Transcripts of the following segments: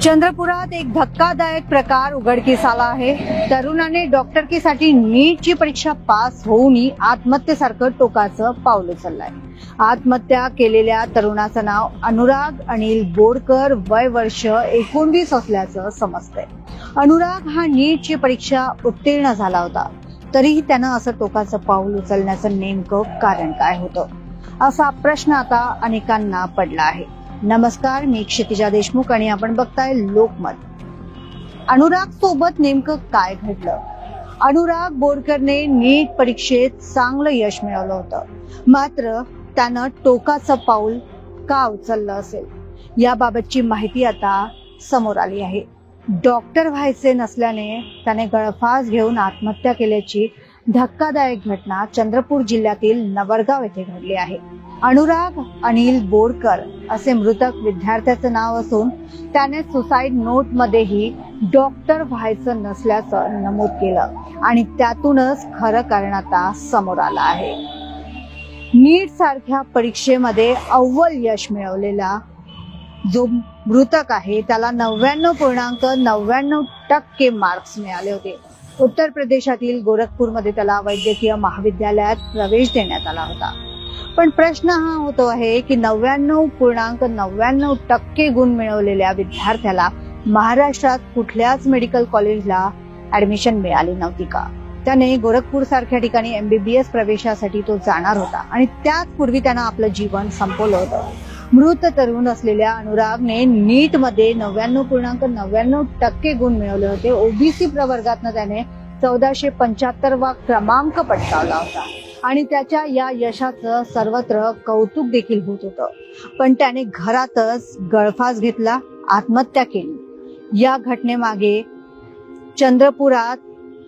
चंद्रपुरात एक धक्कादायक प्रकार उघडकीस आला आहे। तरुणाने डॉक्टरकीसाठी नीटची परीक्षा पास होऊनही आत्महत्येसारखं टोकाचं पाऊल उचललंय। आत्महत्या केलेल्या तरुणाचं नाव अनुराग अनिल बोरकर, वय वर्ष 19 असल्याचं समजतंय। अनुराग हा नीटची परीक्षा उत्तीर्ण झाला होता, तरीही त्यानं असं टोकाचं पाऊल उचलण्याचं नेमकं कारण काय होतं, असा प्रश्न आता अनेकांना पडला आहे। नमस्कार, मी क्षितिजा देशमुख आणि आपण बघताय लोकमत। अनुराग सोबत नेमकं काय घडलं? अनुराग बोरकरने नीट परीक्षेत चांगलं यश मिळवलं होतं, मात्र त्यानं टोकाचं पाऊल का उचललं असेल, याबाबतची माहिती आता समोर आली आहे। डॉक्टर व्हायचे नसल्याने त्याने गळफास घेऊन आत्महत्या केल्याची धक्कादायक घटना चंद्रपूर जिल्ह्यातील नवरगाव येथे घडली आहे। अनुराग अनिल बोरकर असे मृतक विद्यार्थ्याचं नाव असून त्याने सुसाईड नोट मध्येही डॉक्टर व्हायचं नसल्याचं नमूद केलं आणि त्यातूनच खरं कारण आता समोर आलं आहे। नीट सारख्या परीक्षेमध्ये अव्वल यश मिळवलेला जो मृतक आहे त्याला 99.99% मार्क्स मिळाले होते। उत्तर प्रदेशातील गोरखपूरमध्ये त्याला वैद्यकीय महाविद्यालयात प्रवेश देण्यात आला होता। पण प्रश्न हा होतो आहे की 99.99% गुण मिळवलेल्या विद्यार्थ्याला महाराष्ट्रात कुठल्याच मेडिकल कॉलेजला ऍडमिशन मिळाली नव्हती का? त्याने गोरखपूर सारख्या ठिकाणी MBBS प्रवेशासाठी तो जाणार होता आणि त्याच पूर्वी त्यानं आपलं जीवन संपवलं होतं। मृत तरुण असलेल्या अनुरागने नीट मध्ये 99.99% गुण मिळवले होते। ओबीसी प्रवर्गातनं त्याने 1475वा क्रमांक पटकावला होता आणि त्याच्या या यशाचं सर्वत्र कौतुक देखील होत होतं। पण त्याने घरातच गळफास घेतला, आत्महत्या केली। या घटनेमागे चंद्रपुरात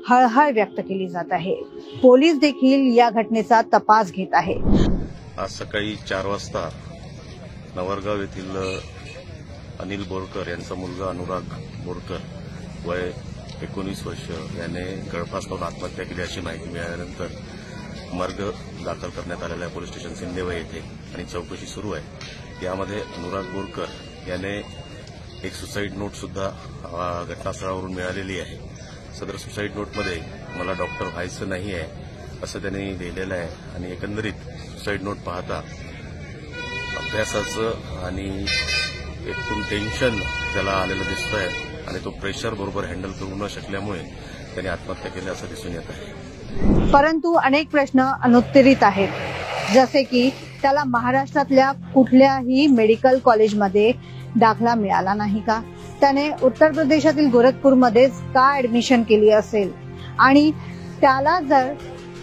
हळहळ व्यक्त केली जात आहे। पोलीस देखील या घटनेचा तपास घेत आहे। आज सकाळी 4 वाजता नवरगाव येथील अनिल बोरकर यांचा मुलगा अनुराग बोरकर, वय 19 वर्ष, याने गळफास लावून आत्महत्या केल्याची माहिती मिळाल्यानंतर मार्ग दाखल करण्यात आलेला पोलीस स्टेशन सिंदेवाई येथे आणि चौकशी सुरू आहे। यामध्ये अनुराग बोरकर याने एक सुसाईड नोट सुद्धा घटनास्थळावरून मिळालेली आहे। सदर सुसाईड नोटमध्ये मला डॉक्टर व्हायचं नाही आहे असं त्याने लिहिलेलं आहे आणि एकंदरीत सुसाईड नोट पाहता अभ्यासाचं आणि एकूण टेन्शन त्याला आलेलं दिसतंय आणि तो प्रेशर बरोबर हँडल करू न शकल्यामुळे त्याने आत्महत्या केली असं दिसून येत आहे। परंतु अनेक प्रश्न अनुत्तरित आहेत, जसे की त्याला महाराष्ट्रातल्या कुठल्याही मेडिकल कॉलेजमध्ये दाखला मिळाला नाही का? त्याने उत्तर प्रदेशातील गोरखपूरमध्येच का ऍडमिशन केली असेल? आणि त्याला जर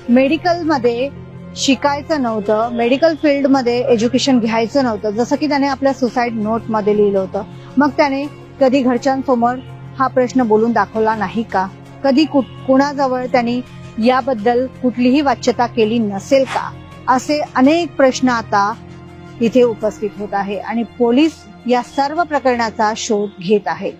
मेडिकलमध्ये शिकायचं नव्हतं, मेडिकल फील्डमध्ये एज्युकेशन घ्यायचं नव्हतं, जसं की त्याने आपल्या सुसाईड नोटमध्ये लिहिलं होतं, मग त्याने कधी घरच्यांसमोर हा प्रश्न बोलून दाखवला नाही का? कधी कुणाजवळ त्यांनी याबद्दल कुठलीही वाच्यता केली नसेल का? असे अनेक प्रश्न आता इथे उपस्थित होत आहे आणि पोलीस या सर्व प्रकरणाचा शोध घेत आहे।